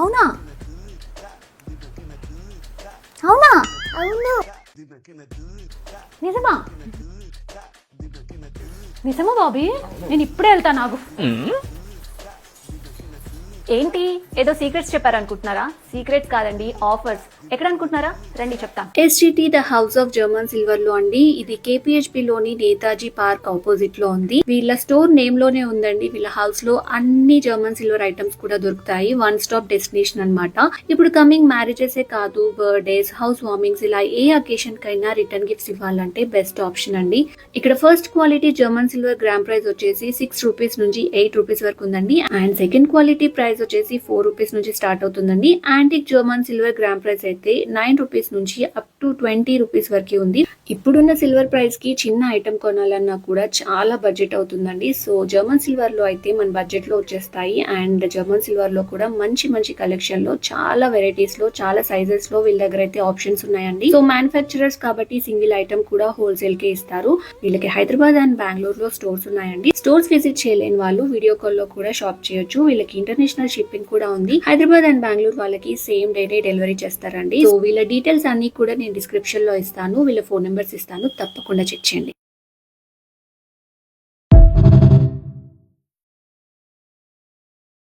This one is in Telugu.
అవునా అవునా అవును. నిజమా నిజమా బాబీ నేను ఇప్పుడే వెళ్తాను నాకు ఏంటి ఏదో సీక్రెట్స్ చెప్పారనుకుంటున్నారా? సీక్రెట్స్ కాదండి, ఆఫర్స్. ఎక్కడ అనుకుంటున్నారా? రండి చెప్తాను. SGT the house of German silver లో అండి. ఇది KPHP లోని నేతాజీ పార్క్ ఆపోజిట్ లో ఉంది. వీళ్ళ స్టోర్ నేమ్ లోనే ఉందండి. వీళ్ళ హౌస్ లో అన్ని జర్మన్ సిల్వర్ ఐటమ్స్ కూడా దొరుకుతాయి. వన్ స్టాప్ డెస్టినేషన్ అన్నమాట. ఇప్పుడు కమింగ్ మ్యారేజెస్ కాదు, బర్త్డేస్, హౌస్ వార్మింగ్స్, ఇలా ఏ అకేషన్ కైనా రిటర్న్ గిఫ్ట్స్ ఇవ్వాలంటే బెస్ట్ ఆప్షన్ అండి. ఇక్కడ first quality German silver gram price వచ్చేసి 6 రూపీస్ నుంచి 8 రూపీస్ వరకు ఉందండి. అండ్ సెకండ్ క్వాలిటీ ప్రైస్ వచ్చేసి 4 రూపీస్ నుంచి స్టార్ట్ అవుతుందండి. Antique German silver gram price అయితే 9 రూపీస్ నుంచి అప్ టు 20 రూపీస్ వరకు ఉంది. ఇప్పుడున్న సిల్వర్ ప్రైస్ కి చిన్న ఐటమ్ కొనాలన్నా కూడా చాలా బడ్జెట్ అవుతుందండి. సో జర్మన్ సిల్వర్ లో అయితే మన బడ్జెట్ లో వచ్చేస్తాయి. అండ్ జర్మన్ సిల్వర్ లో కూడా మంచి మంచి కలెక్షన్ లో చాలా వెరైటీస్ లో చాలా సైజెస్ లో వీళ్ళ దగ్గర అయితే ఆప్షన్స్ ఉన్నాయండి. సో మ్యానుఫ్యాక్చరర్స్ కాబట్టి సింగిల్ ఐటమ్ కూడా హోల్సేల్ కే ఇస్తారు. వీళ్ళకి హైదరాబాద్ అండ్ బెంగళూరు లో స్టోర్స్ ఉన్నాయండి. స్టోర్స్ విజిట్ చేయలేని వాళ్ళు వీడియో కాల్ లో కూడా షాప్ చేయొచ్చు. వీళ్ళకి ఇంటర్నేషనల్ షిప్పింగ్ కూడా ఉంది. హైదరాబాద్ అండ్ బెంగళూరు వాళ్ళకి సేమ్ డే డెలివరీ చేస్తారండి. సో వీళ్ళ డీటెయిల్స్ అన్ని కూడా నేను డిస్క్రిప్షన్ లో ఇస్తాను. వీళ్ళ ఫోన్ నెంబర్స్ ఇస్తాను, తప్పకుండా చెక్ చేయండి.